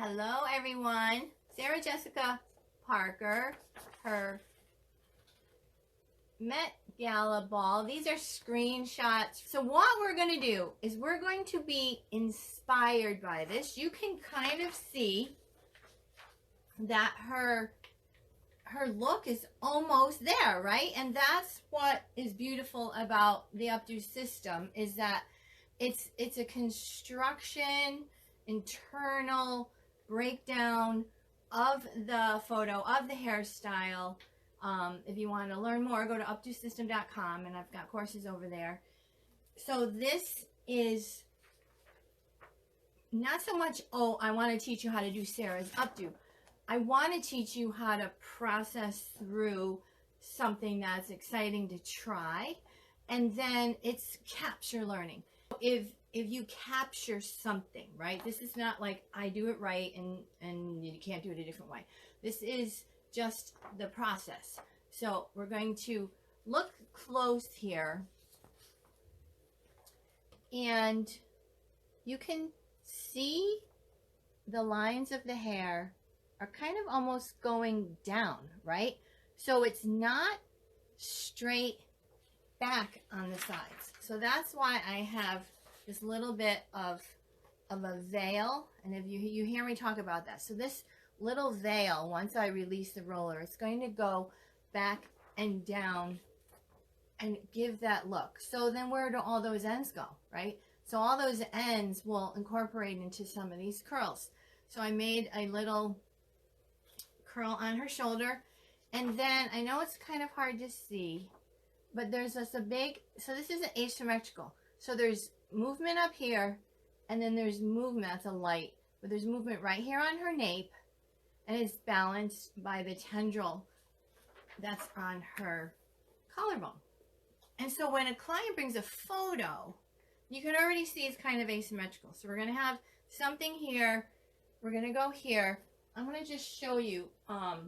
Hello everyone, Sarah Jessica Parker, her Met Gala ball. These are screenshots. So what we're going to do is we're going to be inspired by this. You can kind of see that her look is almost there, right? And that's what is beautiful about the Updo system, is that it's a construction, internal breakdown of the photo, of the hairstyle. If you want to learn more, go to updosystem.com, and I've got courses over there. So this is not so much, oh, I want to teach you how to do Sarah's updo. I want to teach you how to process through something that's exciting to try, and then it's capture learning. If you capture something, right? This is not like I do it right and you can't do it a different way. This is just the process. So we're going to look close here, and you can see the lines of the hair are kind of almost going down, right? So it's not straight back on the sides. So that's why I have this little bit of a veil, and if you hear me talk about that. So this little veil, once I release the roller, it's going to go back and down and give that look. So then where do all those ends go, right? So all those ends will incorporate into some of these curls. So I made a little curl on her shoulder, and then I know it's kind of hard to see, but there's just a big, so this is an asymmetrical. So there's movement up here, and then there's movement, that's a light, but there's movement right here on her nape, and it's balanced by the tendril that's on her collarbone. And so when a client brings a photo, you can already see it's kind of asymmetrical. So we're going to have something here, we're going to go here. I'm going to just show you, I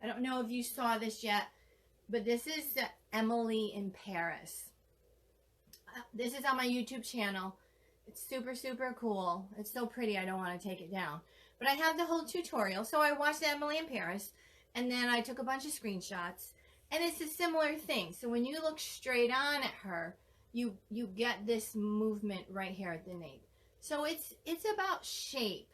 don't know if you saw this yet, but this is the Emily in Paris. This is on my YouTube channel. It's super, super cool. It's so pretty, I don't want to take it down. But I have the whole tutorial. So I watched Emily in Paris, and then I took a bunch of screenshots, and it's a similar thing. So when you look straight on at her, you get this movement right here at the nape. So it's about shape.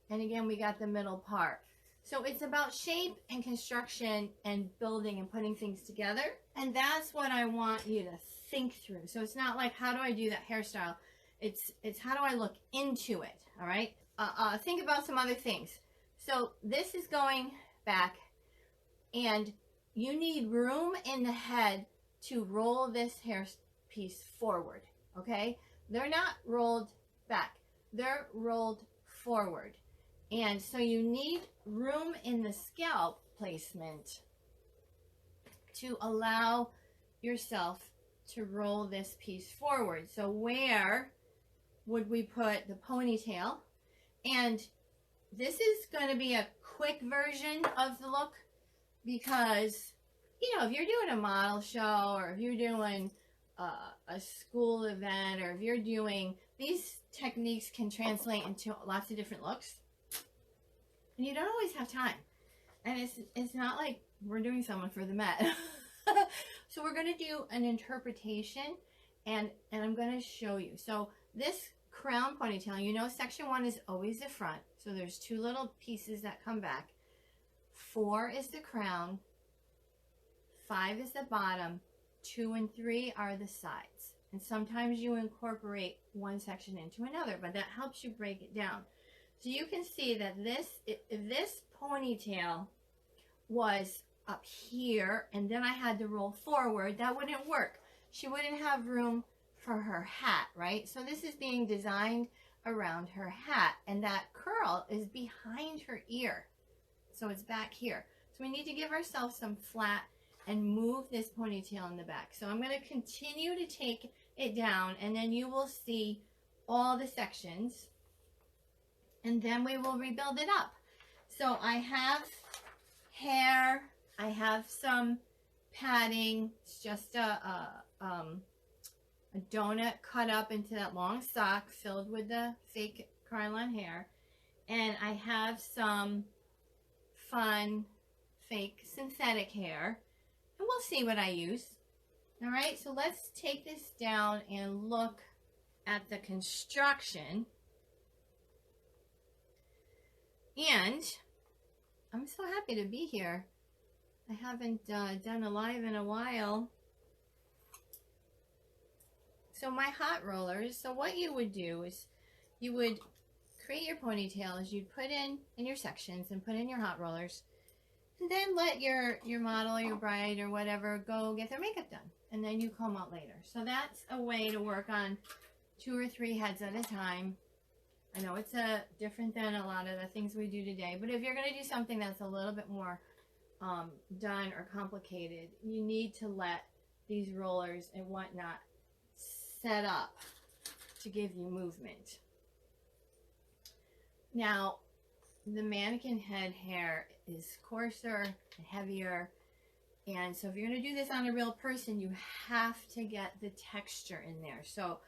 And again, we got the middle part. So it's about shape and construction and building and putting things together. And that's what I want you to think through. So it's not like, how do I do that hairstyle? It's how do I look into it, all right? Think about some other things. So this is going back, and you need room in the head to roll this hair piece forward, okay? They're not rolled back. They're rolled forward. And so you need room in the scalp placement to allow yourself to roll this piece forward. So where would we put the ponytail? And this is going to be a quick version of the look, because, you know, if you're doing a model show, or if you're doing a school event, or if you're doing, these techniques can translate into lots of different looks. And you don't always have time. And it's not like we're doing someone for the Met. So we're going to do an interpretation, and I'm going to show you. So this crown ponytail, you know, section 1 is always the front. So there's 2 little pieces that come back. 4 is the crown. 5 is the bottom. 2 and 3 are the sides. And sometimes you incorporate one section into another, but that helps you break it down. So you can see that if this ponytail was up here and then I had to roll forward, that wouldn't work. She wouldn't have room for her hat, right? So this is being designed around her hat, and that curl is behind her ear. So it's back here. So we need to give ourselves some flat and move this ponytail in the back. So I'm going to continue to take it down, and then you will see all the sections, and then we will rebuild it up. So I have hair, I have some padding. It's just a donut cut up into that long sock filled with the fake Krylon hair. And I have some fun fake synthetic hair, and we'll see what I use. All right, so let's take this down and look at the construction. And I'm so happy to be here. I haven't done a live in a while. So my hot rollers, so what you would do is you would create your ponytails, you'd put in your sections and put in your hot rollers, and then let your model, your bride or whatever go get their makeup done, and then you comb out later. So that's a way to work on 2 or 3 heads at a time. I know it's different than a lot of the things we do today, but if you're going to do something that's a little bit more done or complicated, you need to let these rollers and whatnot set up to give you movement. Now, the mannequin head hair is coarser and heavier, and so if you're going to do this on a real person, you have to get the texture in there. So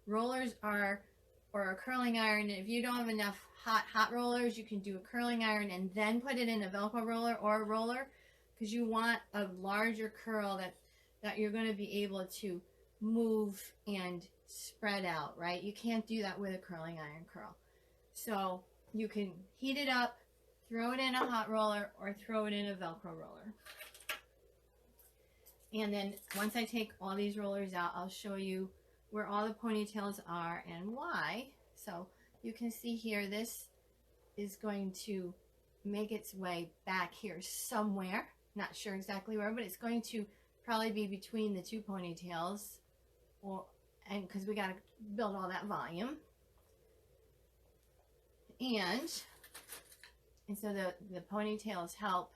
rollers are, or a curling iron, if you don't have enough hot rollers, you can do a curling iron and then put it in a Velcro roller or a roller, because you want a larger curl that you're going to be able to move and spread out, right? You can't do that with a curling iron curl. So you can heat it up, throw it in a hot roller, or throw it in a Velcro roller. And then once I take all these rollers out, I'll show you where all the ponytails are and why. So you can see here, this is going to make its way back here somewhere. Not sure exactly where, but it's going to probably be between the 2 ponytails, and because we got to build all that volume. And so the ponytails help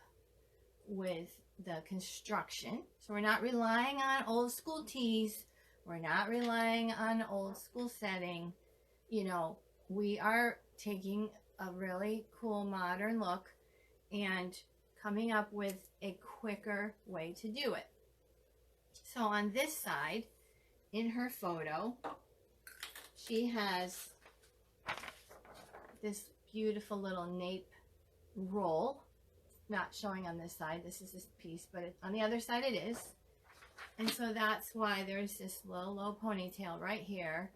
with the construction. So we're not relying on old school tees. We're not relying on old school setting. You know, we are taking a really cool modern look and coming up with a quicker way to do it. So on this side, in her photo, she has this beautiful little nape roll. Not showing on this side, this is this piece, but on the other side it is. And so that's why there's this little low ponytail right here,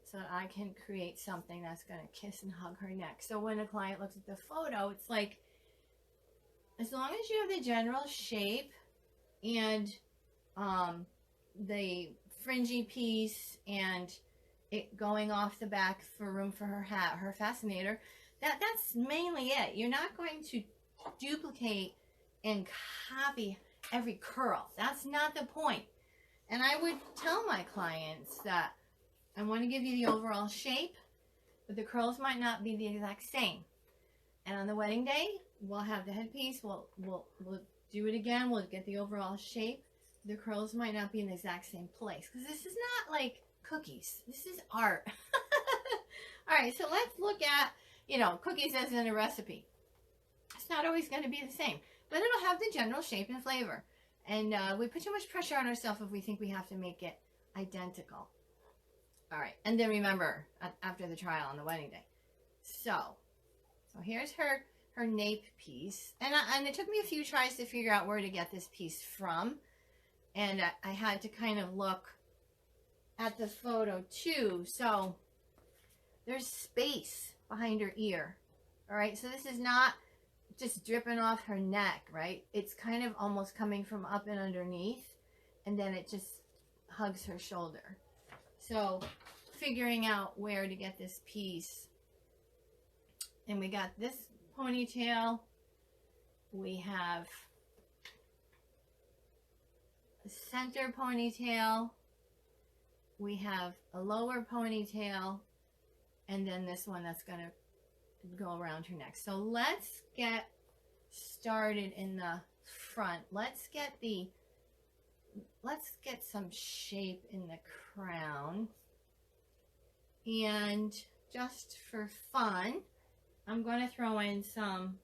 so that I can create something that's going to kiss and hug her neck. So when a client looks at the photo, it's like, as long as you have the general shape and the fringy piece and it going off the back for room for her hat, her fascinator, that's mainly it. You're not going to duplicate and copy every curl. That's not the point. And I would tell my clients that I want to give you the overall shape, but the curls might not be the exact same. And on the wedding day, we'll have the headpiece, we'll do it again, we'll get the overall shape. The curls might not be in the exact same place, because this is not like cookies. This is art. All right, so let's look at, cookies as in a recipe. It's not always going to be the same, but it'll have the general shape and flavor. And we put too much pressure on ourselves if we think we have to make it identical. All right, and then remember, after the trial on the wedding day. So here's her nape piece. And it took me a few tries to figure out where to get this piece from. And I had to kind of look at the photo too. So there's space behind her ear. All right, so this is not just dripping off her neck, right? It's kind of almost coming from up and underneath, and then it just hugs her shoulder. So figuring out where to get this piece. And we got this ponytail. We have a center ponytail. We have a lower ponytail. And then this one that's going to go around her neck. So let's get started in the front. Let's get some shape in the crown. And just for fun, I'm going to throw in some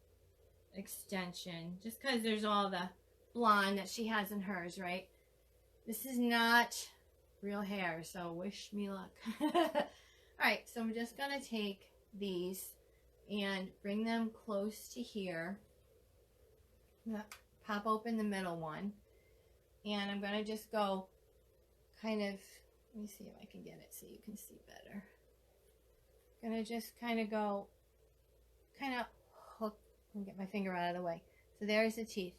extension, just because there's all the blonde that she has in hers, right? This is not real hair, so wish me luck. All right, so I'm just going to take these and bring them close to here. Pop open the middle one, and I'm going to just go kind of, let me see if I can get it so you can see better. I'm going to just kind of go, kind of hook, let me get my finger out of the way. So there's the teeth.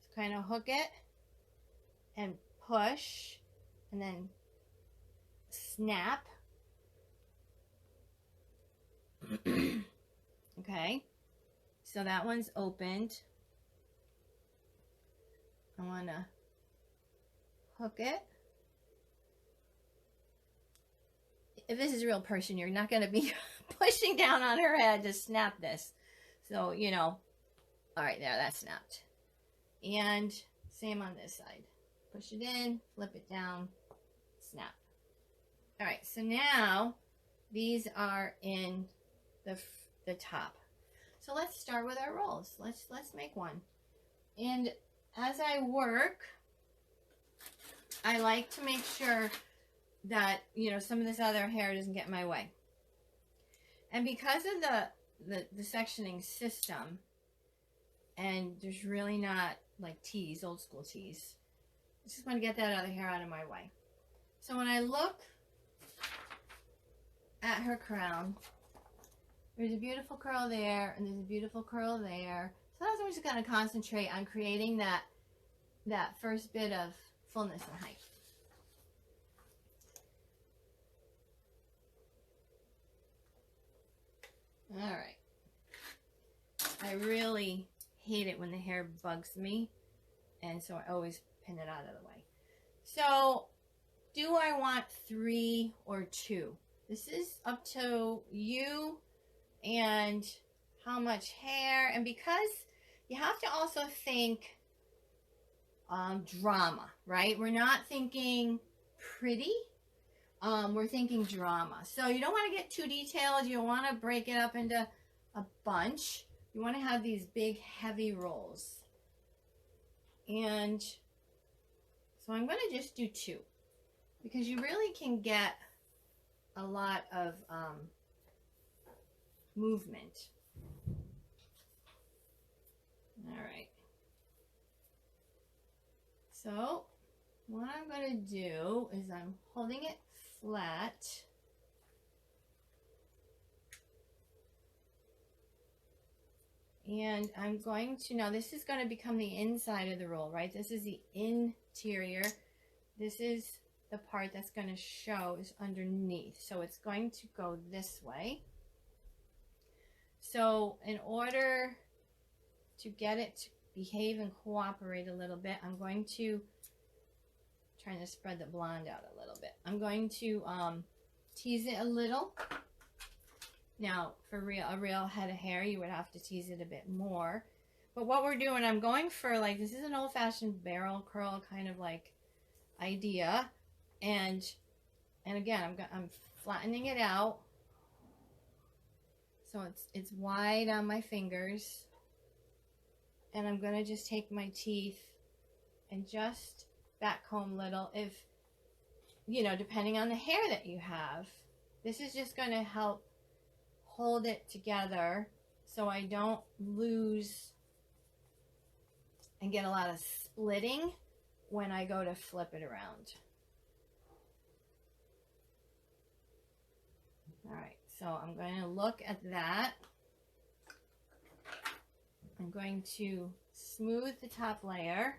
So kind of hook it and push, and then snap. Okay, so that one's opened. I want to hook it. If this is a real person, you're not going to be pushing down on her head to snap this. So, you know, all right, there, that's snapped. And same on this side. Push it in, flip it down, snap. All right, so now these are in the top. So let's start with our rolls. Let's make one. And as I work, I like to make sure that, you know, some of this other hair doesn't get in my way. And because of the sectioning system, and there's really not like tees, old school tees, I just want to get that other hair out of my way. So when I look at her crown, there's a beautiful curl there, and there's a beautiful curl there. So that's why I'm just going to concentrate on creating that first bit of fullness and height. All right. I really hate it when the hair bugs me, and so I always pin it out of the way. So, do I want 3 or 2? This is up to you and how much hair, and because you have to also think drama, right? We're not thinking pretty, we're thinking drama. So you don't want to get too detailed. You don't want to break it up into a bunch. You want to have these big heavy rolls. And so I'm going to just do 2, because you really can get a lot of movement. All right. So what I'm going to do is I'm holding it flat. And I'm going to, now this is going to become the inside of the roll, right? This is the interior. This is the part that's going to show is underneath. So it's going to go this way. So in order to get it to behave and cooperate a little bit, I'm going to, trying to spread the blonde out a little bit. I'm going to tease it a little. Now, for a real head of hair, you would have to tease it a bit more. But what we're doing, I'm going for, like, this is an old-fashioned barrel curl kind of like idea. And again, I'm flattening it out. So it's wide on my fingers. And I'm going to just take my teeth and just back comb little. If, you know, depending on the hair that you have, this is just going to help hold it together so I don't lose and get a lot of splitting when I go to flip it around. All right, so I'm going to look at that. I'm going to smooth the top layer.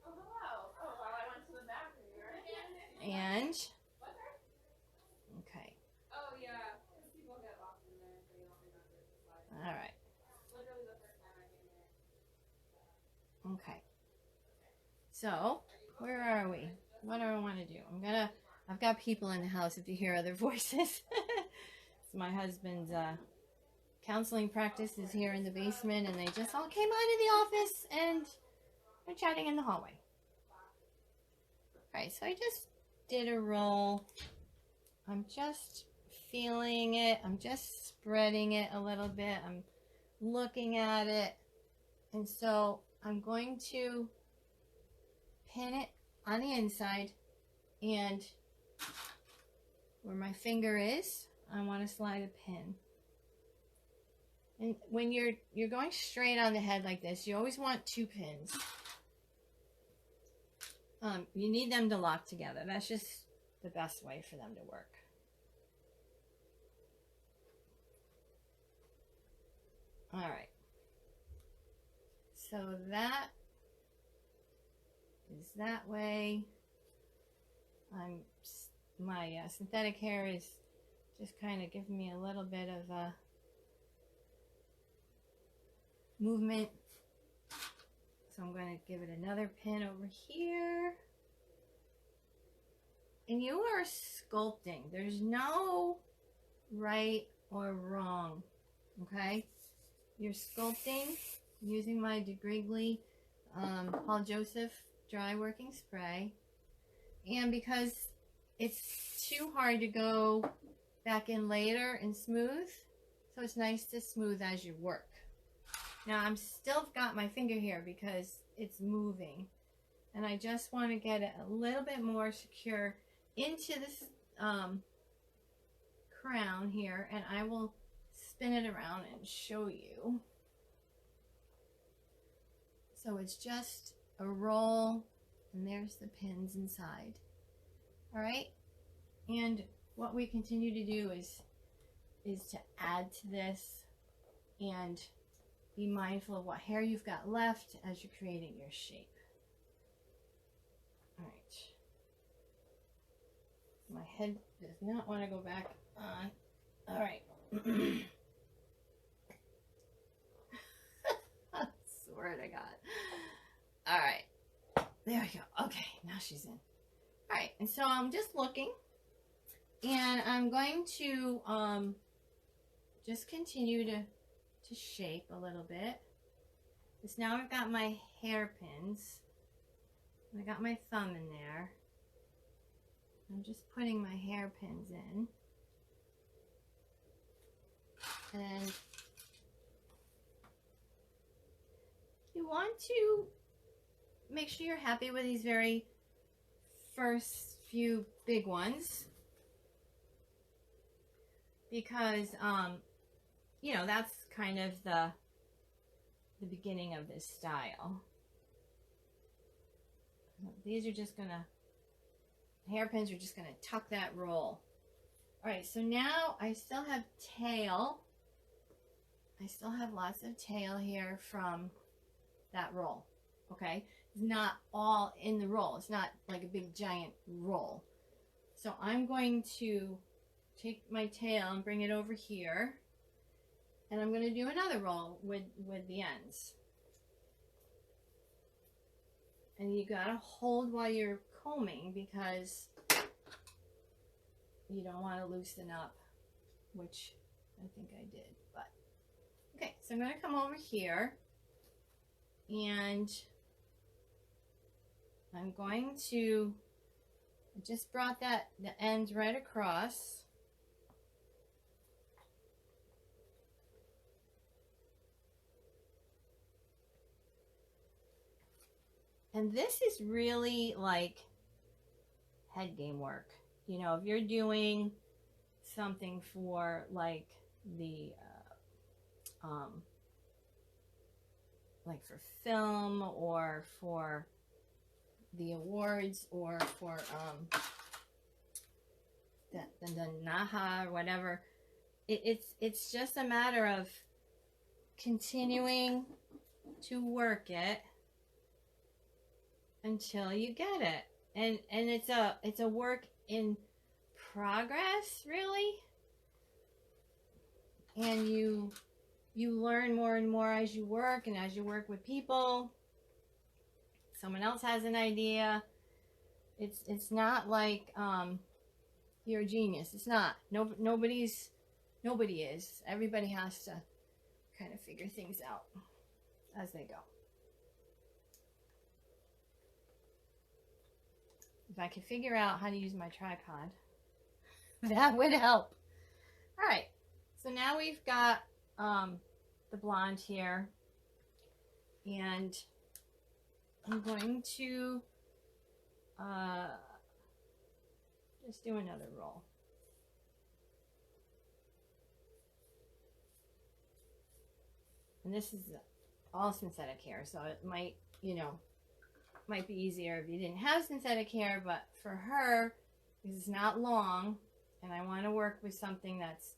Oh, hello. Oh, well, I went to the bathroom. And, okay. Oh, yeah. People get lost in there, so you don't remember the slide. All right. Literally the first time I came here. Okay. So, where are we? What do I want to do? I've got people in the house if you hear other voices. It's my husband's counseling practice is here in the basement, and they just all came out of the office and they're chatting in the hallway. All right, so I just did a roll. I'm just feeling it. I'm just spreading it a little bit. I'm looking at it. And so I'm going to pin it on the inside, and where my finger is, I want to slide a pin. And when you're going straight on the head like this, you always want 2 pins. You need them to lock together. That's just the best way for them to work. All right. So that is that way. My synthetic hair is just kind of giving me a little bit of a movement. So I'm going to give it another pin over here. And you are sculpting. There's no right or wrong, okay? You're sculpting using my DeGrigley Paul Joseph dry working spray. And because it's too hard to go back in later and smooth, so it's nice to smooth as you work. Now I'm still got my finger here because it's moving, and I just want to get it a little bit more secure into this crown here, and I will spin it around and show you. So it's just a roll, and there's the pins inside. All right, and what we continue to do is to add to this and be mindful of what hair you've got left as you're creating your shape. All right. My head does not want to go back on. All right. I swear to God. All right. There we go. Okay, now she's in. All right, and so I'm just looking, and I'm going to just continue to shape a little bit. Because now I've got my hairpins, and I got my thumb in there. I'm just putting my hairpins in, and you want to make sure you're happy with these very first few big ones, because you know, that's kind of the beginning of this style. These are just gonna, hairpins are just gonna tuck that roll. All right, so now I still have tail. I still have lots of tail here from that roll. Okay, it's not all in the roll. It's not like a big giant roll. So I'm going to take my tail and bring it over here, and I'm going to do another roll with the ends. And you gotta hold while you're combing, because you don't want to loosen up, which I think I did. But okay, so I'm going to come over here, and I'm going to, I just brought the ends right across. And this is really like head game work. You know, if you're doing something for like the, like for film, or for the awards, or for the Naha or whatever, it's just a matter of continuing to work it until you get it, and it's a work in progress, really, and you learn more and more as you work, and as you work with people. Someone else has an idea. It's not like you're a genius. It's not. Nobody is. Everybody has to kind of figure things out as they go. If I could figure out how to use my tripod, that would help. All right, so now we've got the blonde here, and I'm going to just do another roll. And this is all synthetic hair, so it might, you know, might be easier if you didn't have synthetic hair, but for her, this is not long, and I want to work with something that's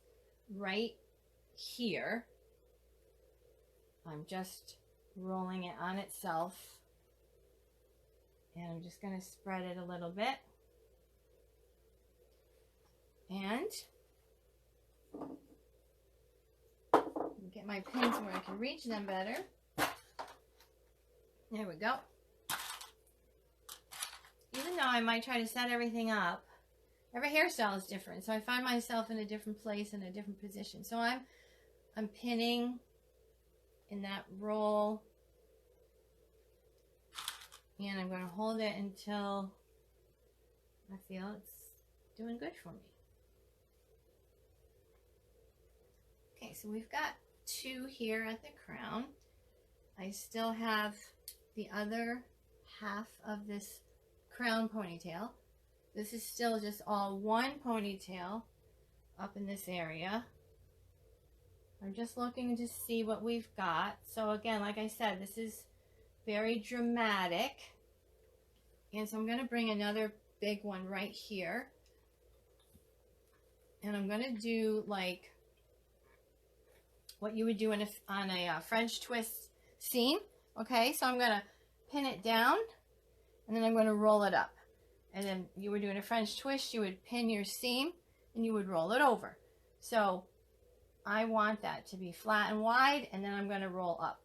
right here. I'm just rolling it on itself, and I'm just going to spread it a little bit, and get my pins where I can reach them better. There we go. Even though I might try to set everything up, every hairstyle is different, so I find myself in a different place, in a different position. So I'm pinning in that roll, and I'm going to hold it until I feel it's doing good for me. Okay, so we've got 2 here at the crown. I still have the other half of this crown ponytail. This is still just all one ponytail up in this area. I'm just looking to see what we've got. So again, like I said, this is very dramatic. And so I'm going to bring another big one right here. And I'm going to do like what you would do on a French twist seam. Okay, so I'm going to pin it down, and then I'm going to roll it up. And then you were doing a French twist, you would pin your seam, and you would roll it over. So I want that to be flat and wide, and then I'm going to roll up.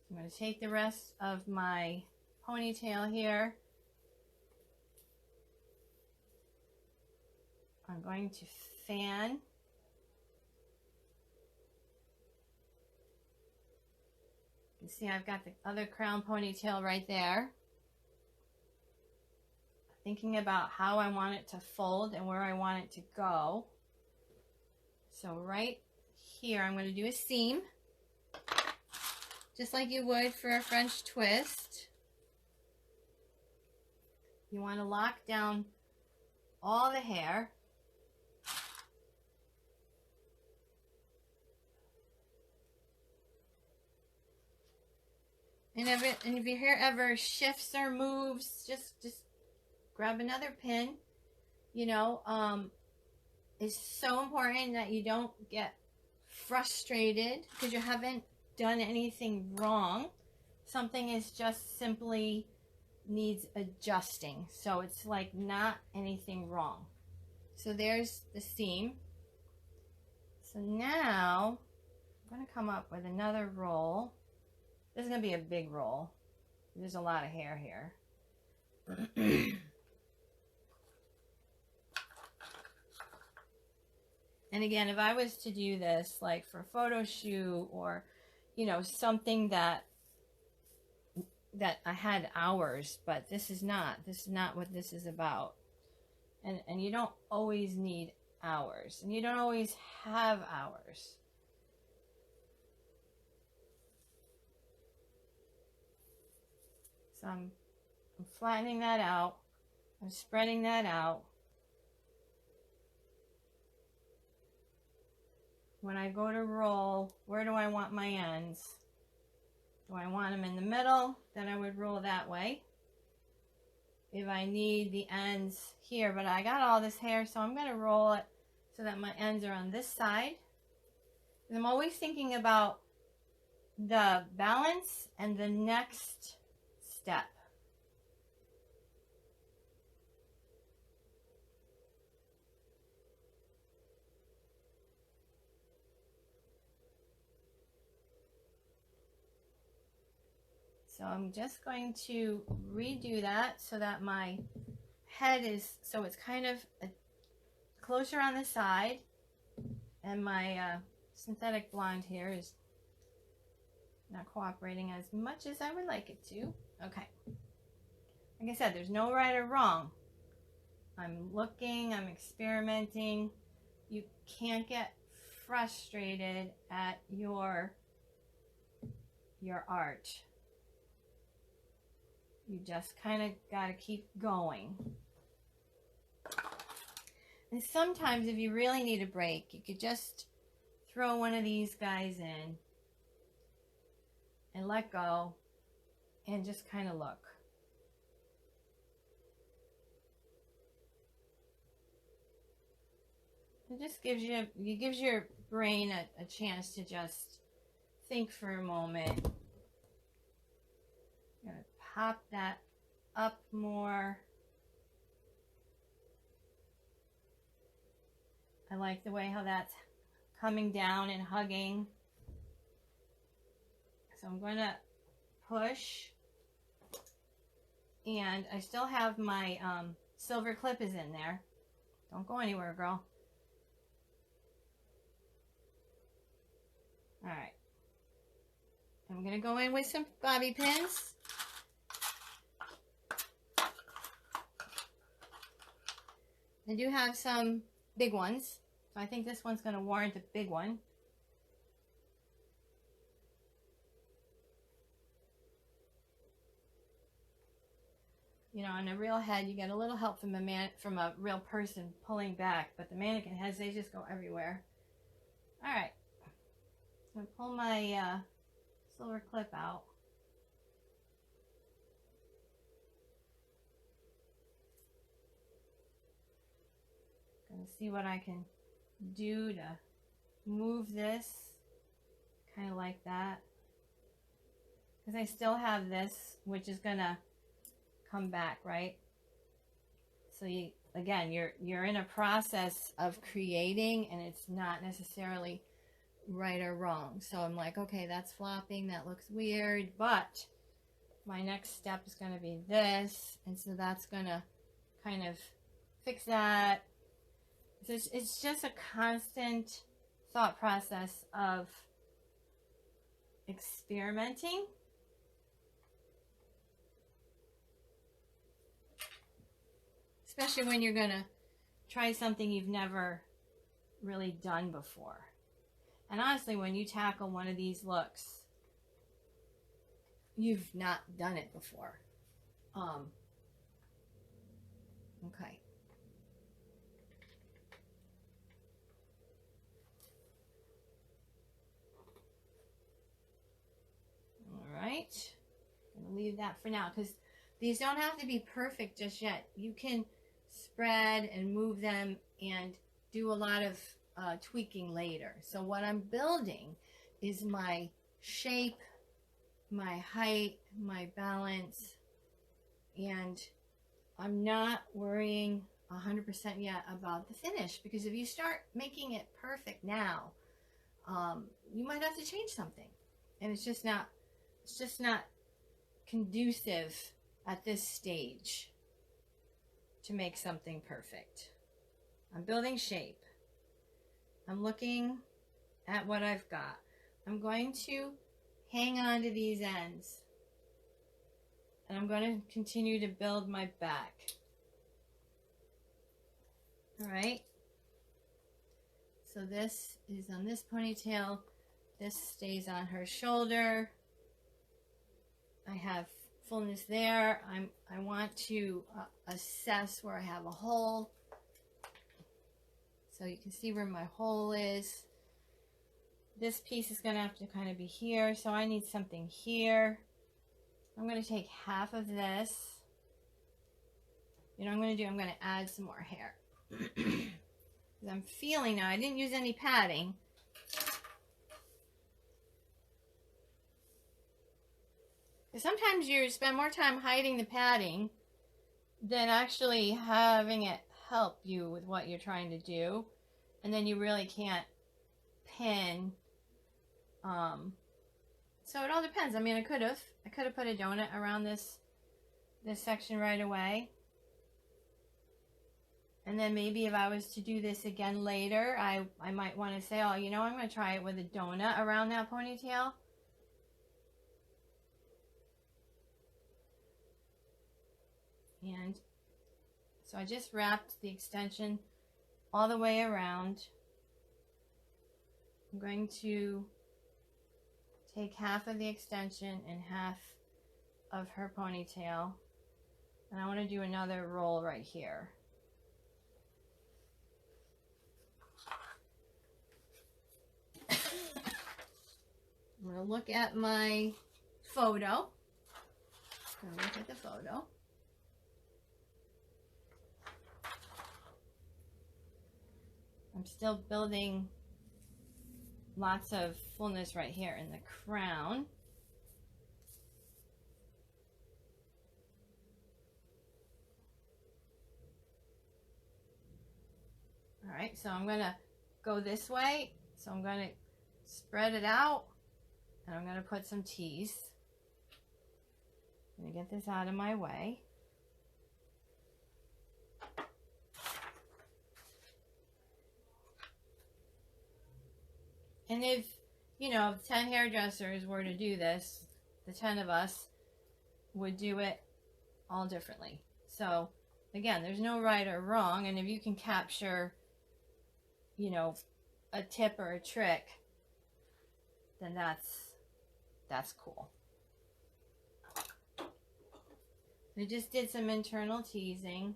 I'm going to take the rest of my ponytail here. I'm going to fan. You can see I've got the other crown ponytail right there. Thinking about how I want it to fold and where I want it to go. So right here, I'm going to do a seam, just like you would for a French twist. You want to lock down all the hair. And if your hair ever shifts or moves, just grab another pin. You know, it's so important that you don't get frustrated because you haven't done anything wrong. Something is just simply needs adjusting. So it's like not anything wrong. So there's the seam. So now I'm going to come up with another roll. This is going to be a big roll. There's a lot of hair here. And again, if I was to do this like for a photo shoot or, you know, something that I had hours, but this is not what this is about. And you don't always need hours, and you don't always have hours. So I'm flattening that out. I'm spreading that out. When I go to roll, where do I want my ends? Do I want them in the middle? Then I would roll that way. If I need the ends here, but I got all this hair, so I'm going to roll it so that my ends are on this side. And I'm always thinking about the balance and the next step. So I'm just going to redo that so that my head is, so it's kind of closer on the side, and my synthetic blonde here is not cooperating as much as I would like it to. Okay. Like I said, there's no right or wrong. I'm looking, I'm experimenting. You can't get frustrated at your art. You just kind of got to keep going. And sometimes if you really need a break, you could just throw one of these guys in and let go and just kind of look. It just gives your brain a chance to just think for a moment. I'm going to pop that up more. I like the way how that's coming down and hugging. So I'm going to push. And I still have my silver clip is in there. Don't go anywhere, girl. Alright. I'm going to go in with some bobby pins. I do have some big ones. So I think this one's going to warrant a big one. You know, on a real head, you get a little help from a real person pulling back, but the mannequin heads, they just go everywhere. All right, I'm gonna pull my silver clip out. Gonna see what I can do to move this, kind of like that, because I still have this, which is gonna come back, right? So you, again, you're in a process of creating, and it's not necessarily right or wrong. So I'm like, okay, that's flopping, that looks weird, but my next step is going to be this, and so that's going to kind of fix that. So it's just a constant thought process of experimenting. Especially when you're going to try something you've never really done before. And honestly, when you tackle one of these looks, you've not done it before. Okay. All right. I'm going to leave that for now because these don't have to be perfect just yet. You can spread and move them and do a lot of tweaking later. So what I'm building is my shape, my height, my balance, and I'm not worrying 100% yet about the finish, because if you start making it perfect now, you might have to change something, and it's just not conducive at this stage to make something perfect. I'm building shape. I'm looking at what I've got. I'm going to hang on to these ends, and I'm going to continue to build my back. All right. So this is on this ponytail. This stays on her shoulder. I have fullness there. I want to assess where I have a hole. So you can see where my hole is. This piece is going to have to kind of be here. So I need something here. I'm going to take half of this. You know what I'm going to do? I'm going to add some more hair. I'm feeling now, I didn't use any padding. Sometimes you spend more time hiding the padding than actually having it help you with what you're trying to do. And then you really can't pin. So it all depends. I mean, I could have put a donut around this section right away. And then maybe if I was to do this again later, I might want to say, oh, you know, I'm going to try it with a donut around that ponytail. And so I just wrapped the extension all the way around. I'm going to take half of the extension and half of her ponytail. And I want to do another roll right here. gonna look at my photo. Gonna look at the photo. I'm still building lots of fullness right here in the crown. All right, so I'm gonna go this way. So I'm gonna spread it out and I'm gonna put some teas. I'm gonna get this out of my way. And if, you know, if 10 hairdressers were to do this, the 10 of us would do it all differently. So again, there's no right or wrong. And if you can capture, you know, a tip or a trick, then that's cool. I just did some internal teasing.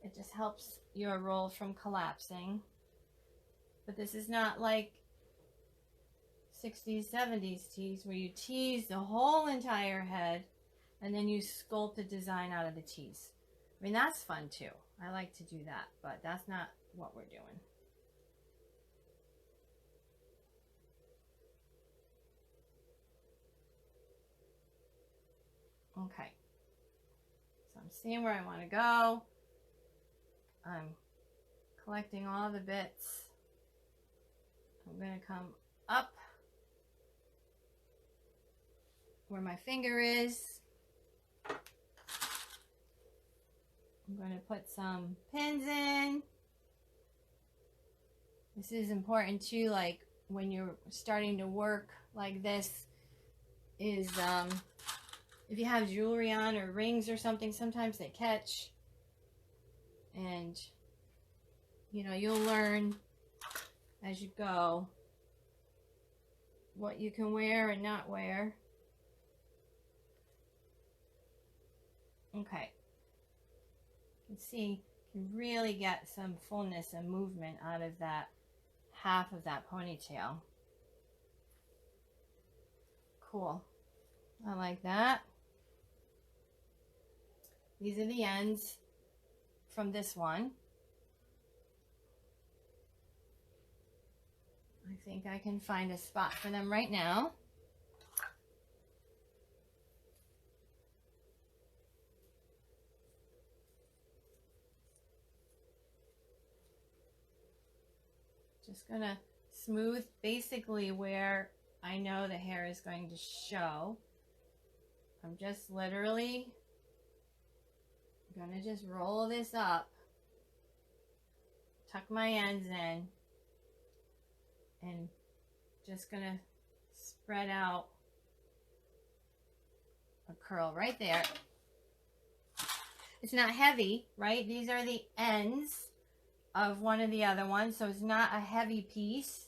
It just helps your roll from collapsing. But this is not like 60s, 70s tease where you tease the whole entire head and then you sculpt a design out of the tease. I mean, that's fun too. I like to do that, but that's not what we're doing. Okay. So I'm seeing where I want to go. I'm collecting all the bits. I'm going to come up where my finger is. I'm going to put some pins in. This is important too, like when you're starting to work like this, is if you have jewelry on or rings or something, sometimes they catch. And, you know, you'll learn as you go what you can wear and not wear. Okay. You can see, you can really get some fullness and movement out of that half of that ponytail. Cool. I like that. These are the ends from this one. I think I can find a spot for them right now. Just gonna smooth basically where I know the hair is going to show. I'm just literally gonna just roll this up, tuck my ends in, and just gonna spread out a curl right there. It's not heavy, right? These are the ends of one of the other ones, so it's not a heavy piece.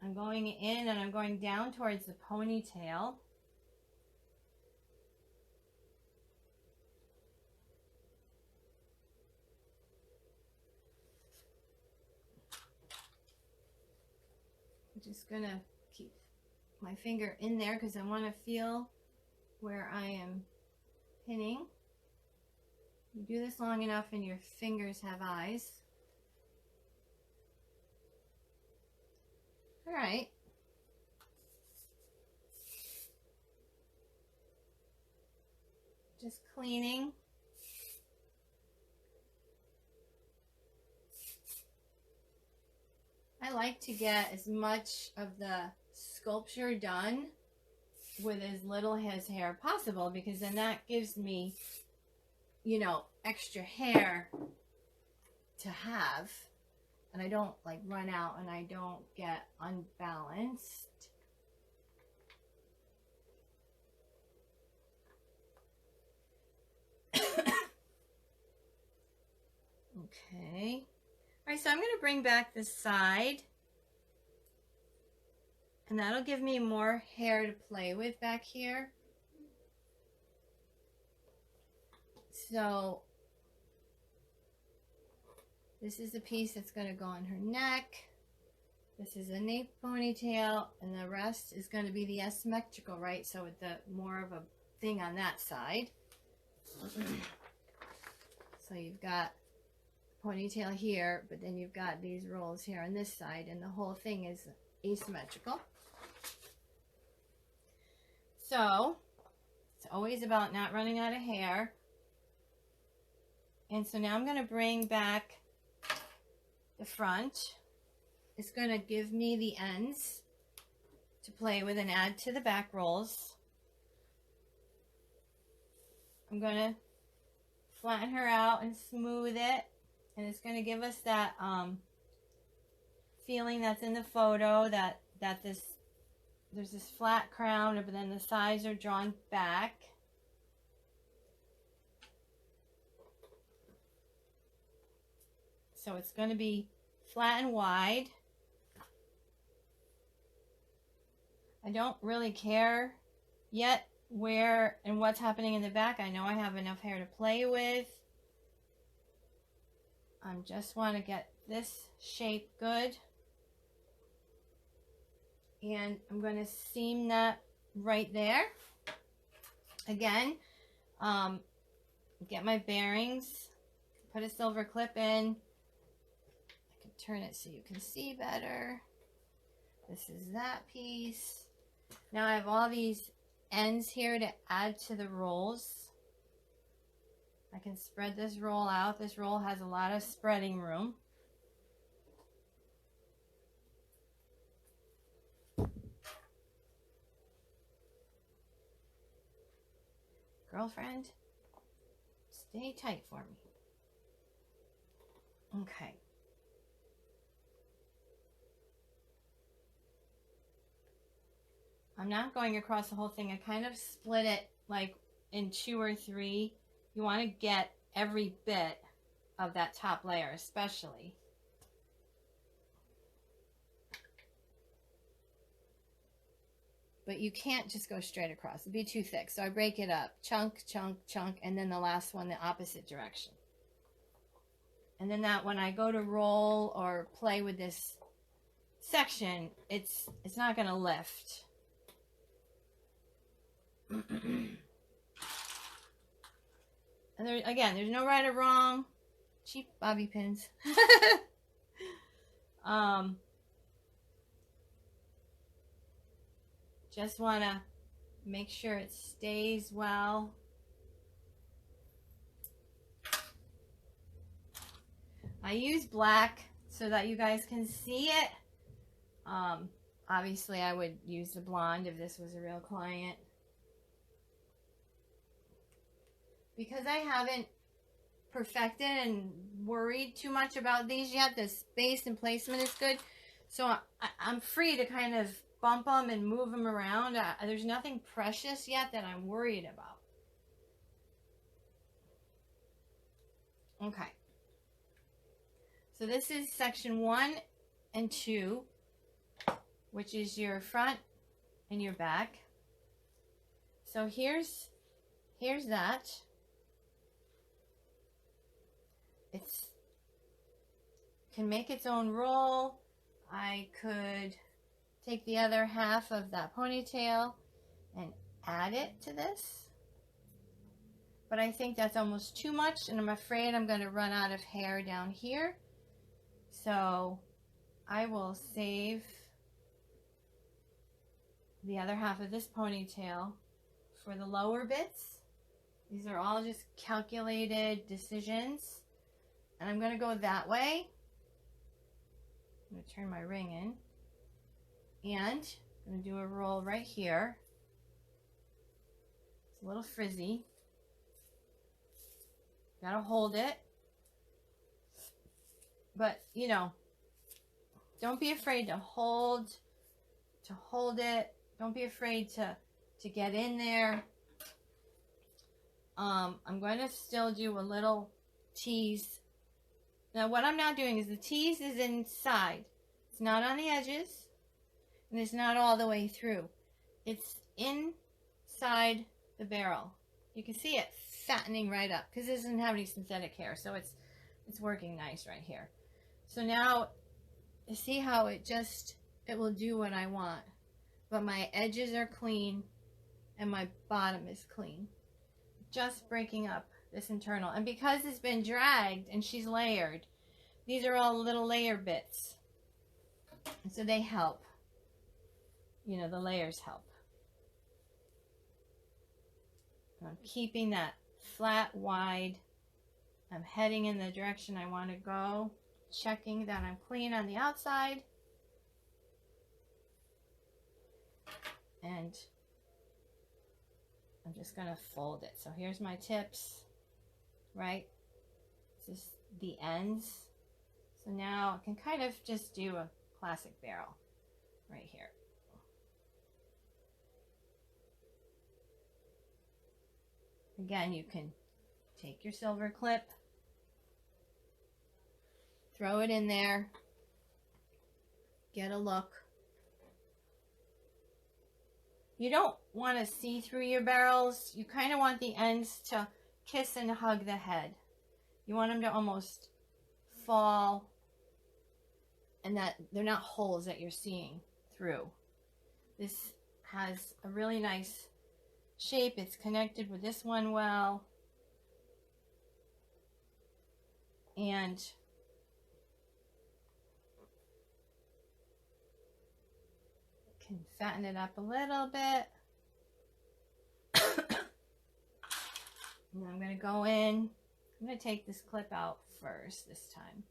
I'm going in and I'm going down towards the ponytail. I'm just gonna keep my finger in there because I want to feel where I am pinning. You do this long enough and your fingers have eyes. All right. Just cleaning. I like to get as much of the sculpture done with as little his hair possible, because then that gives me, you know, extra hair to have, and I don't like run out and I don't get unbalanced. Okay. All right, so I'm going to bring back this side, and that'll give me more hair to play with back here. So this is the piece that's going to go on her neck. This is a nape ponytail, and the rest is going to be the asymmetrical, right? So with the more of a thing on that side. So you've got ponytail here, but then you've got these rolls here on this side, and the whole thing is asymmetrical. So it's always about not running out of hair. And so now I'm going to bring back the front. It's going to give me the ends to play with and add to the back rolls. I'm going to flatten her out and smooth it. And it's going to give us that feeling that's in the photo, that there's this flat crown, but then the sides are drawn back. So it's going to be flat and wide. I don't really care yet where and what's happening in the back. I know I have enough hair to play with. I just want to get this shape good. And I'm going to seam that right there. Again, get my bearings, put a silver clip in. I can turn it so you can see better. This is that piece. Now I have all these ends here to add to the rolls. I can spread this roll out. This roll has a lot of spreading room. Girlfriend, stay tight for me. Okay. I'm not going across the whole thing. I kind of split it like in 2 or 3. You want to get every bit of that top layer, especially. But you can't just go straight across. It'd be too thick. So I break it up. Chunk, chunk, chunk, and then the last one the opposite direction. And then that when I go to roll or play with this section, it's not going to lift. And there, again, there's no right or wrong. Cheap bobby pins. Just want to make sure it stays well. I use black so that you guys can see it. Obviously, I would use the blonde if this was a real client. Because I haven't perfected and worried too much about these yet, the space and placement is good. So I'm free to kind of bump them and move them around. There's nothing precious yet that I'm worried about. Okay. So this is section 1 and 2, which is your front and your back. So here's that. It's can make its own roll. I could take the other half of that ponytail and add it to this. But I think that's almost too much, and I'm afraid I'm going to run out of hair down here. So I will save the other half of this ponytail for the lower bits. These are all just calculated decisions. And I'm going to go that way. I'm going to turn my ring in. And I'm going to do a roll right here. It's a little frizzy. Got to hold it. But, you know, don't be afraid to hold it. Don't be afraid to get in there. I'm going to still do a little tease. Now what I'm not doing is the tease is inside. It's not on the edges. And it's not all the way through. It's inside the barrel. You can see it fattening right up because it doesn't have any synthetic hair. So it's working nice right here. So now see how it will do what I want. But my edges are clean and my bottom is clean. Just breaking up this internal. And because it's been dragged and she's layered, these are all little layer bits. And so they help. You know, the layers help. I'm keeping that flat, wide. I'm heading in the direction I want to go. Checking that I'm clean on the outside. And I'm just going to fold it. So here's my tips, right? This is the ends. So now I can kind of just do a classic barrel right here. Again, you can take your silver clip, throw it in there, get a look. You don't want to see through your barrels. You kind of want the ends to kiss and hug the head. You want them to almost fall and that they're not holes that you're seeing through. This has a really nice shape. It's connected with this one well. And can fatten it up a little bit. And I'm going to go in. I'm going to take this clip out first this time.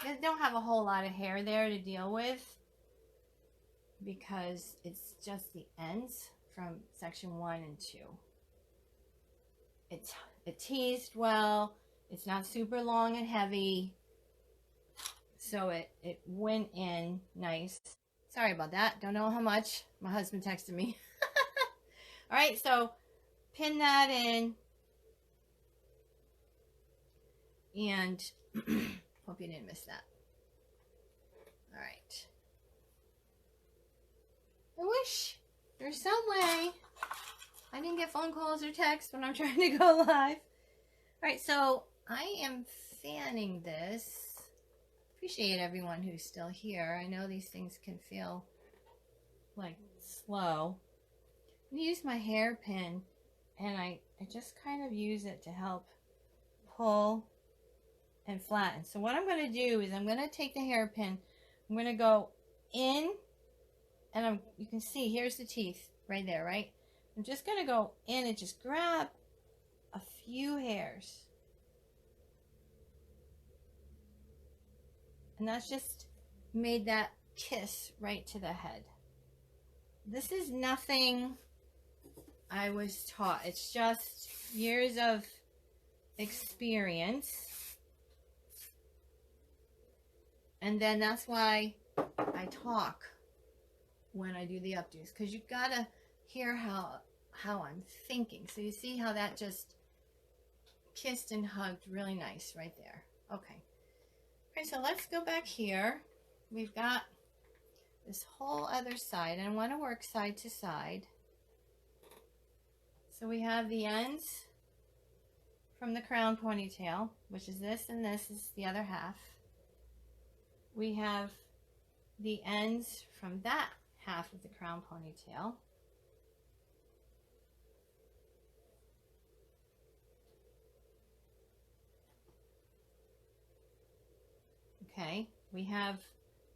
I don't have a whole lot of hair there to deal with because it's just the ends from section 1 and 2. It teased well. It's not super long and heavy. So it went in nice. Sorry about that. Don't know how much. My husband texted me. All right, so pin that in. And hope you didn't miss that. All right. I wish there's some way I didn't get phone calls or texts when I'm trying to go live. All right, so I am fanning this. Appreciate everyone who's still here. I know these things can feel like slow. I'm going to use my hairpin, and I just kind of use it to help pull and flatten. So what I'm going to do is I'm going to take the hairpin, I'm going to go in, and you can see here's the teeth right there, right? I'm just going to go in and just grab a few hairs. And that's just made that kiss right to the head. This is nothing I was taught. It's just years of experience. And then that's why I talk when I do the updos, because you've got to hear how I'm thinking. So you see how that just kissed and hugged really nice right there. Okay. Okay, so let's go back here. We've got this whole other side, and I want to work side to side. So we have the ends from the crown ponytail, which is this, and this is the other half. We have the ends from that half of the crown ponytail. Okay, we have,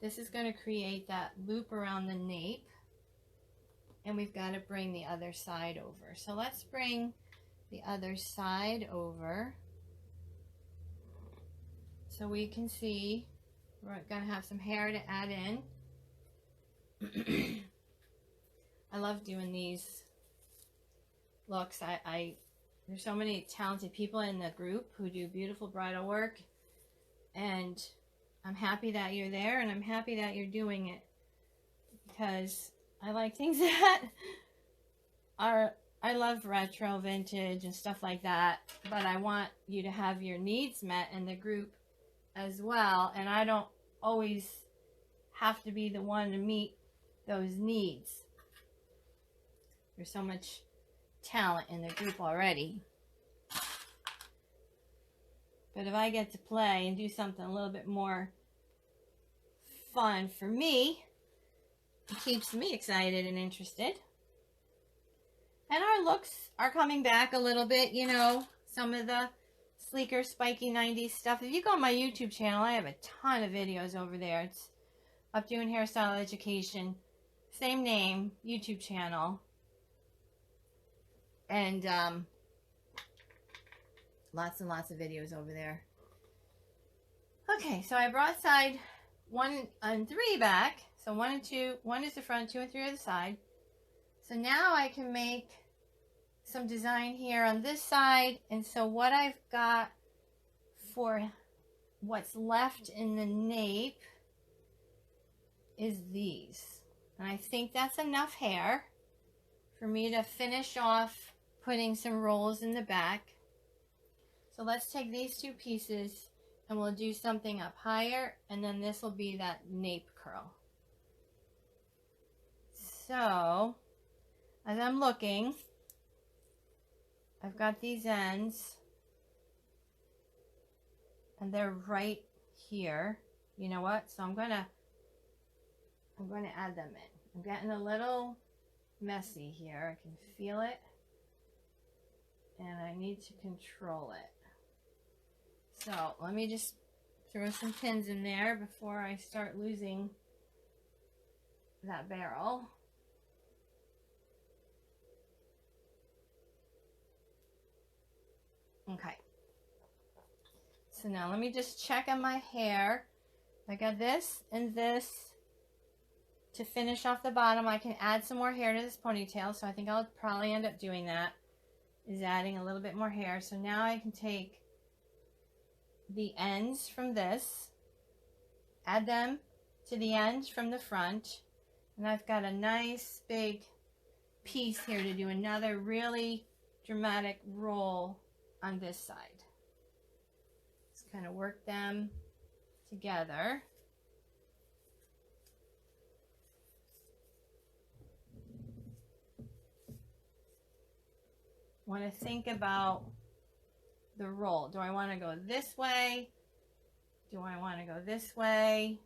this is going to create that loop around the nape, and we've got to bring the other side over. So let's bring the other side over so we can see we're going to have some hair to add in. I love doing these looks. There's so many talented people in the group who do beautiful bridal work, and I'm happy that you're there, and I'm happy that you're doing it, because I like things that are, I love retro, vintage, and stuff like that, but I want you to have your needs met in the group as well, and I don't always have to be the one to meet those needs. There's so much talent in the group already. But if I get to play and do something a little bit more fun for me. It keeps me excited and interested. And our looks are coming back a little bit, you know, some of the sleeker, spiky 90s stuff. If you go on my YouTube channel, I have a ton of videos over there. It's Updo and Hairstyle Education. Same name, YouTube channel. And lots and lots of videos over there. Okay, so I brought side 1 and 3 back. So 1 and 2, 1 is the front, 2 and 3 are the side. So now I can make some design here on this side. And so what I've got for what's left in the nape is these. And I think that's enough hair for me to finish off putting some rolls in the back. So let's take these 2 pieces and we'll do something up higher, and then this will be that nape curl. So as I'm looking, I've got these ends and they're right here. You know what? So I'm gonna add them in. I'm getting a little messy here. I can feel it. And I need to control it. So let me just throw some pins in there before I start losing that barrel. Okay. So now let me just check on my hair. I got this and this to finish off the bottom. I can add some more hair to this ponytail, so I think I'll probably end up doing that, is adding a little bit more hair. So now I can take the ends from this, add them to the ends from the front, and I've got a nice big piece here to do another really dramatic roll on this side. Just kind of work them together. Want to think about the roll. Do I want to go this way? Do I want to go this way?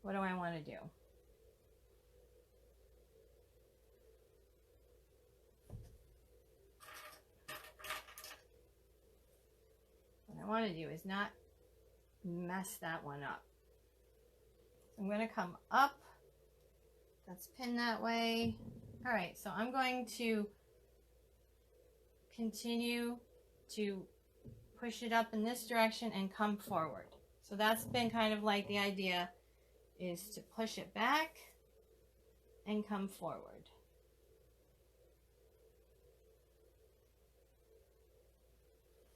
What do I want to do? What I want to do is not mess that one up. I'm going to come up. That's pinned that way. All right, so I'm going to continue to push it up in this direction and come forward. So that's been kind of like the idea, is to push it back and come forward.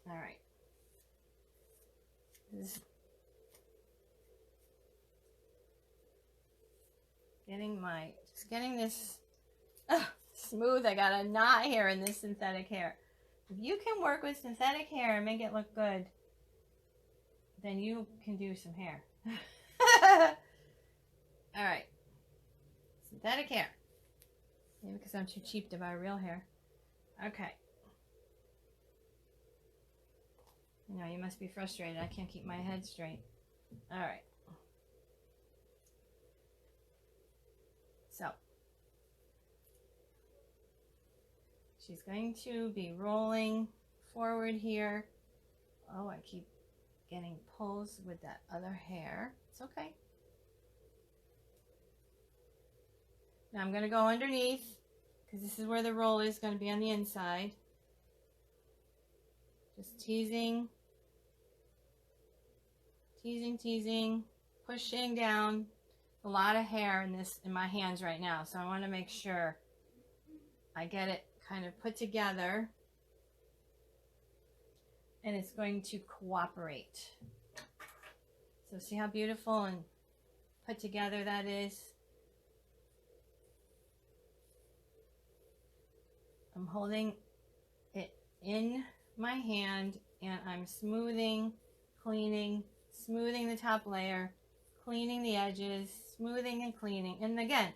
All right. Just getting this smooth. I got a knot here in this synthetic hair. If you can work with synthetic hair and make it look good, then you can do some hair. All right. Synthetic hair. Maybe because I'm too cheap to buy real hair. Okay. You know, you must be frustrated. I can't keep my head straight. All right. So she's going to be rolling forward here. Oh, I keep getting pulls with that other hair. It's okay. Now I'm going to go underneath, because this is where the roll is going to be on the inside. Just teasing, pushing down. A lot of hair in my hands right now, so I want to make sure I get it kind of put together and it's going to cooperate. So see how beautiful and put together that is? I'm holding it in my hand and I'm smoothing, cleaning, smoothing the top layer, cleaning the edges, smoothing and cleaning. And again,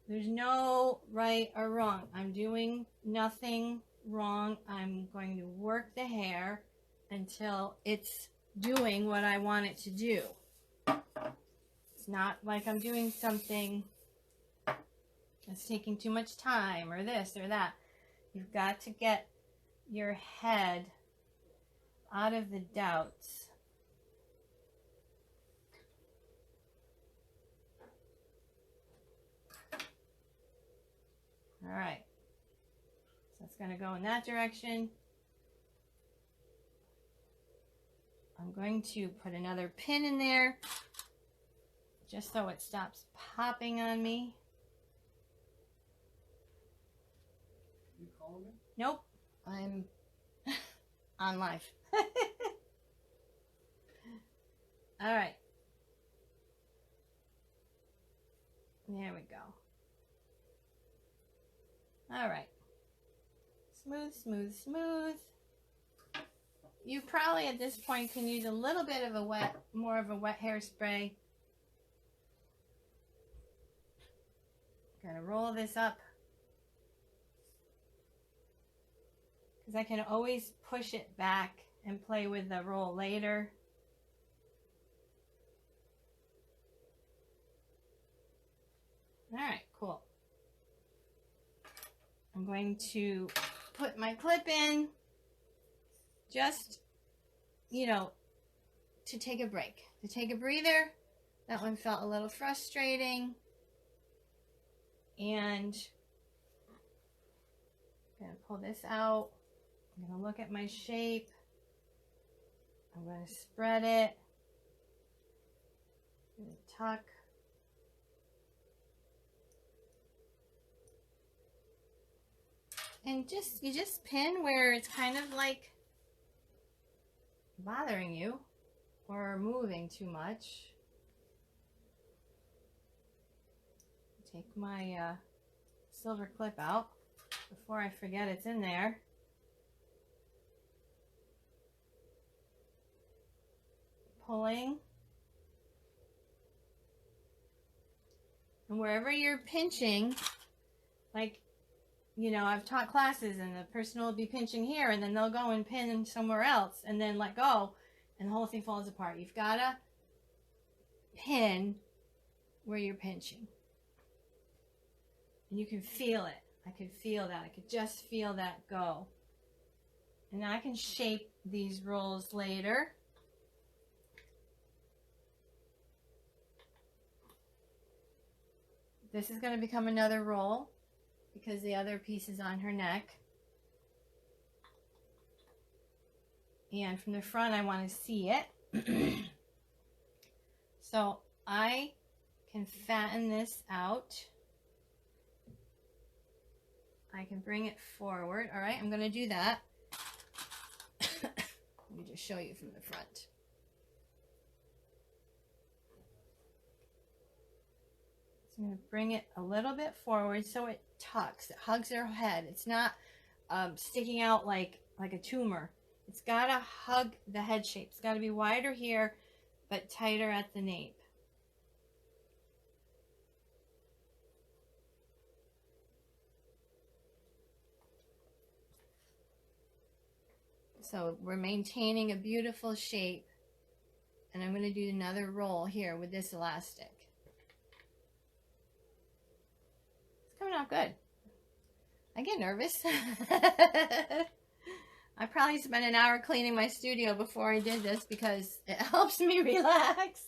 there's no right or wrong. I'm doing nothing wrong. I'm going to work the hair until it's doing what I want it to do. It's not like I'm doing something that's taking too much time or this or that. You've got to get your head out of the doubts. All right. So it's going to go in that direction. I'm going to put another pin in there just so it stops popping on me. You calling me? Nope, I'm on live. All right. There we go. All right. Smooth, smooth, smooth. You probably at this point can use a little bit of a wet, more of a wet hairspray. Gonna roll this up because I can always push it back and play with the roll later. All right, cool. I'm going to put my clip in just, you know, to take a break, to take a breather. That one felt a little frustrating. And I'm going to pull this out. I'm going to look at my shape. I'm going to spread it. I'm going to tuck. And you just pin where it's kind of like bothering you or moving too much. Take my silver clip out before I forget it's in there. Pulling. And wherever you're pinching, like, you know, I've taught classes and the person will be pinching here and then they'll go and pin somewhere else and then let go and the whole thing falls apart. You've got to pin where you're pinching. And you can feel it. I could feel that. I could just feel that go. And now I can shape these rolls later. This is going to become another roll because the other piece is on her neck. And from the front, I want to see it. So I can fatten this out. I can bring it forward. All right, I'm going to do that. Let me just show you from the front. So I'm going to bring it a little bit forward so it tucks. It hugs her head. It's not sticking out like a tumor. It's got to hug the head shape. It's got to be wider here, but tighter at the nape. So we're maintaining a beautiful shape. And I'm going to do another roll here with this elastic. It's coming out good. I get nervous. I probably spent an hour cleaning my studio before I did this because it helps me relax.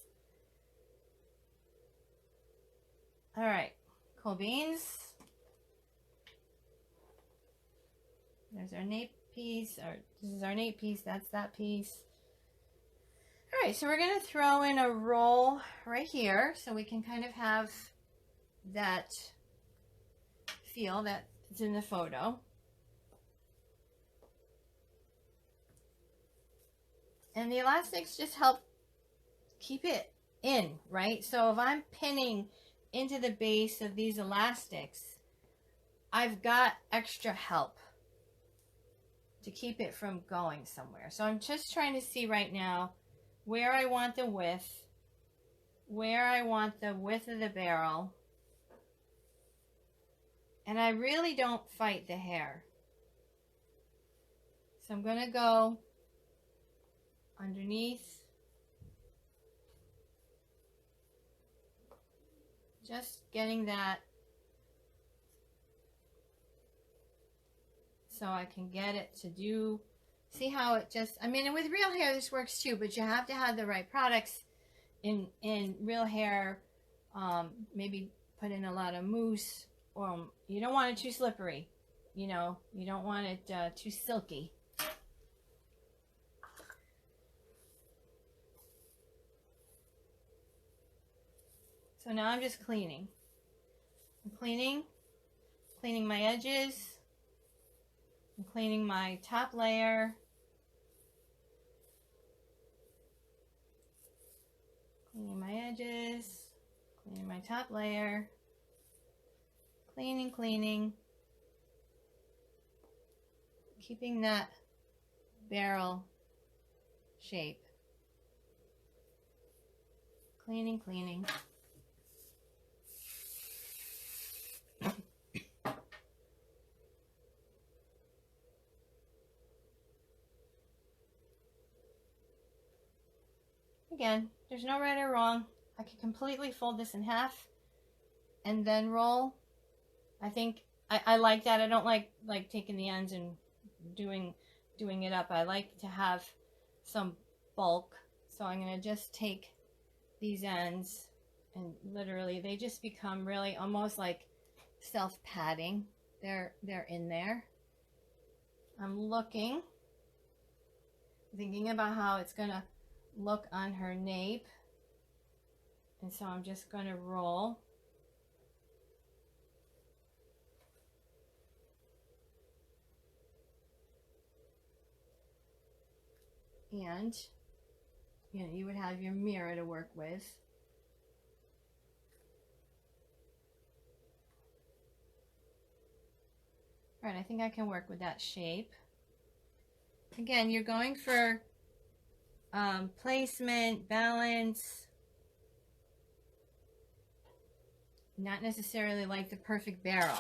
All right, cool beans. There's our nape piece, or this is our nape piece, that's that piece. All right, so we're going to throw in a roll right here so we can kind of have that feel that's in the photo. And the elastics just help keep it in, right? So if I'm pinning into the base of these elastics, I've got extra help to keep it from going somewhere. So I'm just trying to see right now where I want the width, where I want the width of the barrel. And I really don't fight the hair. So I'm going to go underneath just getting that so I can get it to do, see how it just, I mean, with real hair this works too, but you have to have the right products in real hair. Maybe put in a lot of mousse, or you don't want it too slippery, you know, you don't want it too silky. So now I'm just cleaning. I'm cleaning my edges. I'm cleaning my top layer. Cleaning my edges. Cleaning my top layer. Cleaning. Keeping that barrel shape. Cleaning. Again, there's no right or wrong. I could completely fold this in half and then roll. I think I like that. I don't like taking the ends and doing it up. I like to have some bulk. So I'm going to just take these ends and literally they just become really almost like self-padding. They're in there. I'm thinking about how it's going to look on her nape, and so I'm just going to roll. And you know, you would have your mirror to work with. All right, I think I can work with that shape. Again, you're going for placement, balance, not necessarily like the perfect barrel.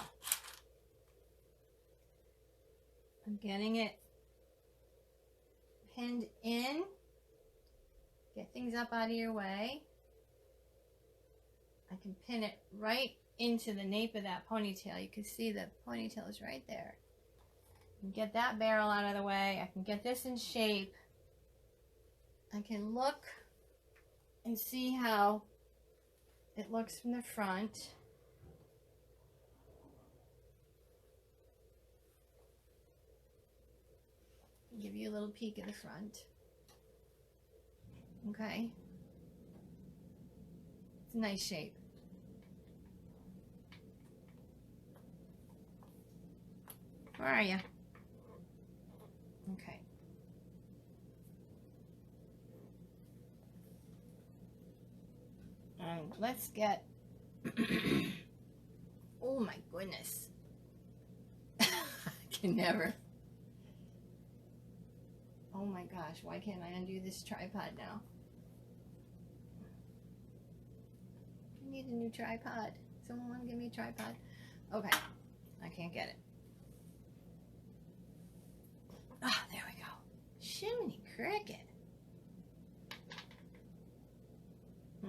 I'm getting it pinned in. Get things up out of your way. I can pin it right into the nape of that ponytail. You can see the ponytail is right there. Get that barrel out of the way. I can get this in shape. I can look and see how it looks from the front. Give you a little peek of the front. Okay. It's a nice shape. Where are you? Okay. Let's get oh my goodness. I can never. Oh my gosh, why can't I undo this tripod now? I need a new tripod. Someone want to give me a tripod? Okay, I can't get it. Ah, there we go. Shiminy cricket.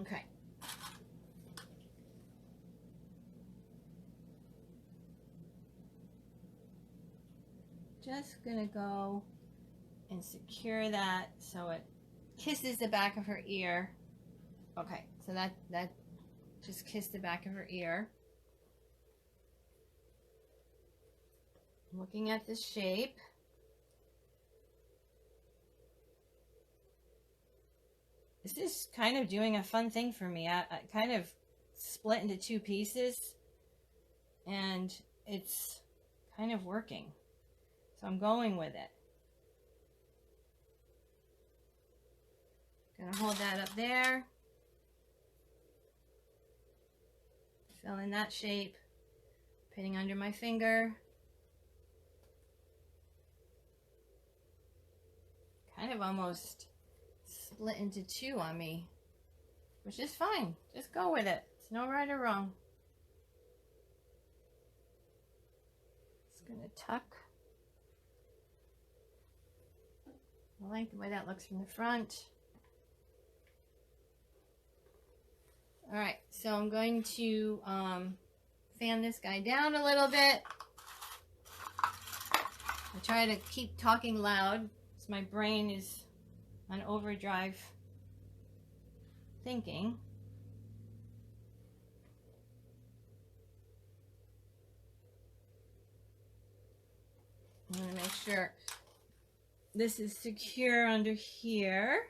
Okay. Just gonna go and secure that so it kisses the back of her ear. Okay, so that just kissed the back of her ear. Looking at the shape. This is kind of doing a fun thing for me. I kind of split into two pieces and it's kind of working. So I'm going with it. Gonna hold that up there. Fill in that shape. Pinning under my finger. Kind of almost split into two on me, which is fine. Just go with it. It's no right or wrong. Just gonna tuck. I like the way that looks from the front. All right, so I'm going to fan this guy down a little bit. I try to keep talking loud because my brain is on overdrive thinking. I'm going to make sure this is secure under here.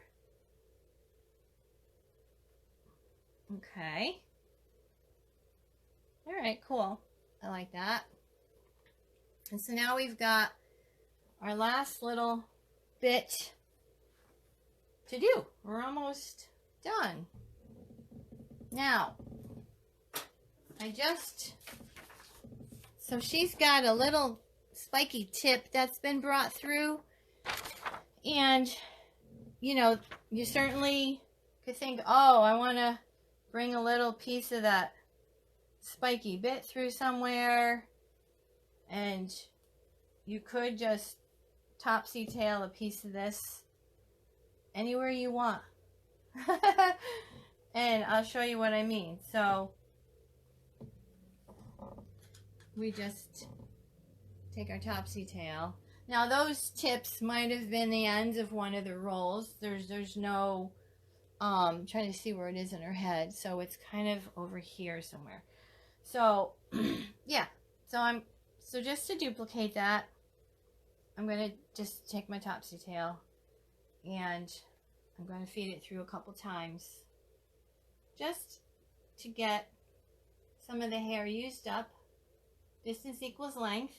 Okay. All right, cool. I like that. And so now we've got our last little bit to do. We're almost done. Now, so she's got a little spiky tip that's been brought through, and you know, you certainly could think, oh, I want to bring a little piece of that spiky bit through somewhere, and you could just topsy tail a piece of this anywhere you want. And I'll show you what I mean. So we just take our topsy tail. Now those tips might have been the ends of one of the rolls. There's no trying to see where it is in her head, so it's kind of over here somewhere. So yeah, so just to duplicate that, I'm going to just take my topsy tail and I'm going to feed it through a couple times just to get some of the hair used up. Distance equals length.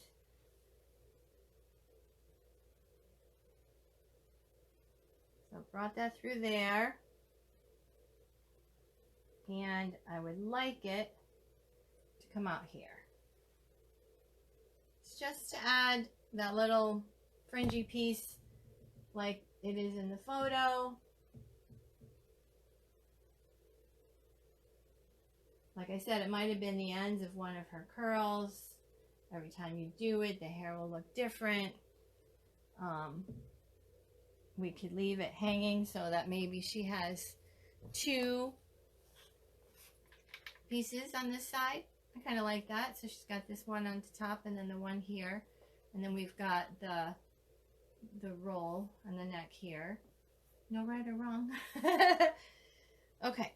So brought that through there, and I would like it to come out here. It's just to add that little fringy piece like it is in the photo. Like I said, it might have been the ends of one of her curls. Every time you do it, the hair will look different. We could leave it hanging so that maybe she has two pieces on this side. I kind of like that. So she's got this one on the top and then the one here. And then we've got the roll on the neck here. No right or wrong. Okay.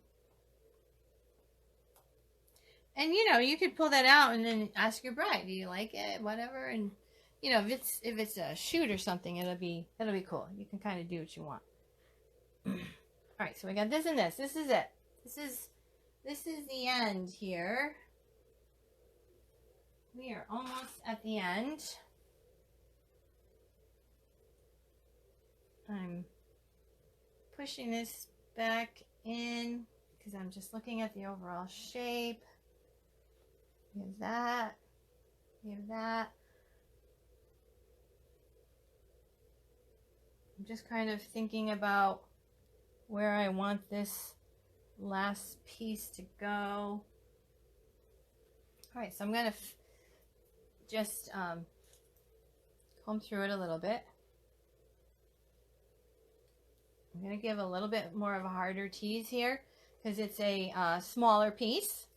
And you know, you could pull that out and then ask your bride, do you like it? Whatever. And you know, if it's a shoot or something, it'll be cool. You can kind of do what you want. All right, so we got this and this. This is it. This is the end here. We are almost at the end. I'm pushing this back in because I'm just looking at the overall shape. We have that. We have that. I'm just kind of thinking about where I want this last piece to go. All right, so I'm going to just comb through it a little bit. I'm going to give a little bit more of a harder tease here because it's a smaller piece.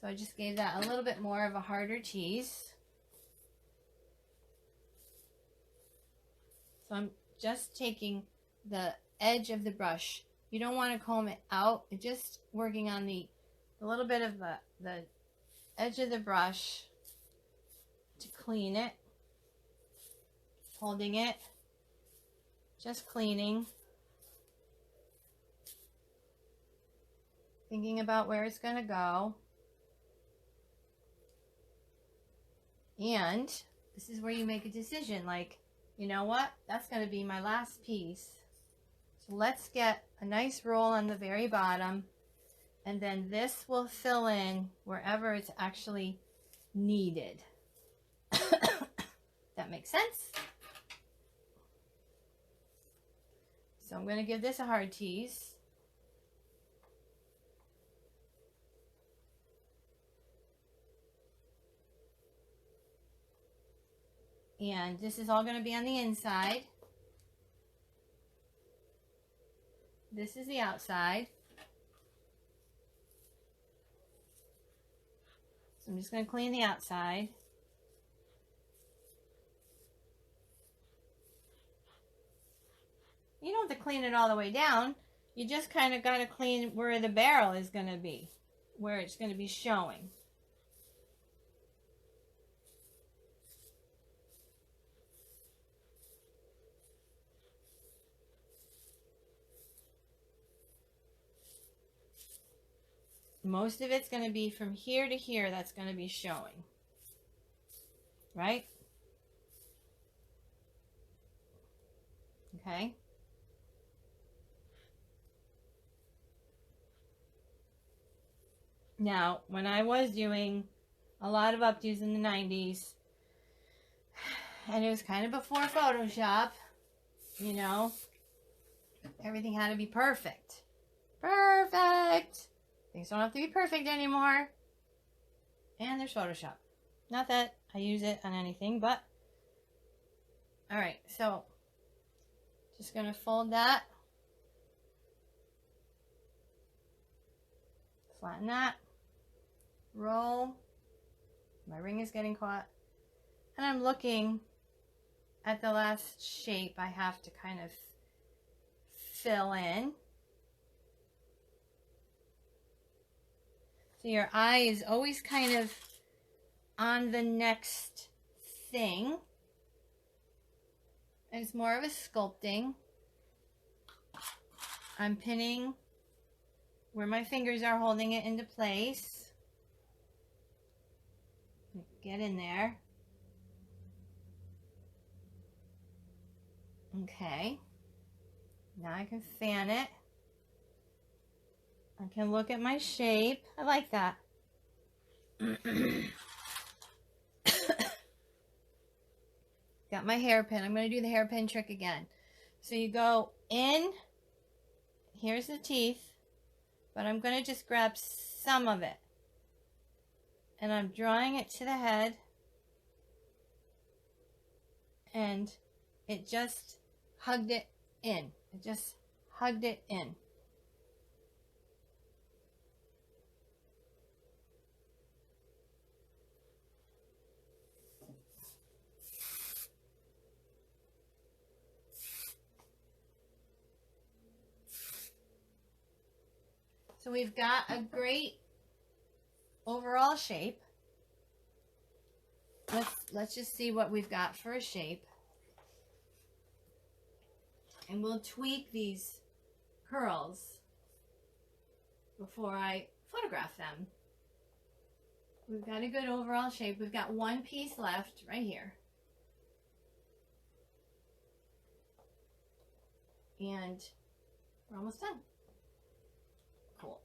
So I just gave that a little bit more of a harder tease. So I'm just taking the edge of the brush. You don't want to comb it out. It's just working on the little bit of the edge of the brush to clean it. Holding it. Just cleaning. Thinking about where it's going to go. And this is where you make a decision. Like, you know what? That's going to be my last piece. So let's get a nice roll on the very bottom. And then this will fill in wherever it's actually needed. That makes sense? So I'm going to give this a hard tease. And this is all going to be on the inside. This is the outside. So I'm just going to clean the outside. You don't have to clean it all the way down. You just kind of got to clean where the barrel is going to be, where it's going to be showing. Most of it's going to be from here to here that's going to be showing. Right? Okay. Now, when I was doing a lot of updos in the 90s, and it was kind of before Photoshop, you know, everything had to be perfect. Perfect! Things don't have to be perfect anymore. And there's Photoshop. Not that I use it on anything, but... Alright, so... just going to fold that. Flatten that. Roll. My ring is getting caught. And I'm looking at the last shape I have to kind of fill in. So your eye is always kind of on the next thing. And it's more of a sculpting. I'm pinning where my fingers are holding it into place. Get in there. Okay. Now I can fan it. I can look at my shape. I like that. Got my hairpin. I'm going to do the hairpin trick again. So you go in. Here's the teeth. But I'm going to just grab some of it. And I'm drawing it to the head. And it just hugged it in. It just hugged it in. So we've got a great overall shape. Let's just see what we've got for a shape. And we'll tweak these curls before I photograph them. We've got a good overall shape. We've got one piece left right here. And we're almost done. Cool.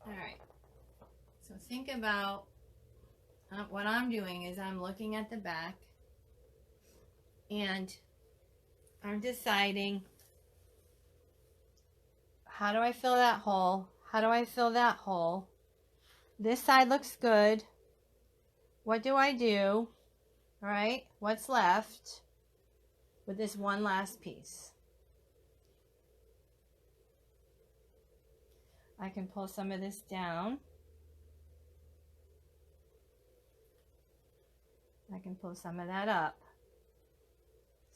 All right. So think about what I'm doing is I'm looking at the back and I'm deciding, how do I fill that hole? How do I fill that hole? This side looks good. What do I do? All right, what's left with this one last piece? I can pull some of this down. I can pull some of that up.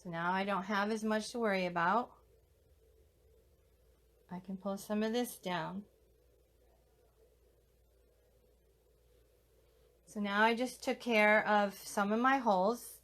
So now I don't have as much to worry about. I can pull some of this down. So now I just took care of some of my holes.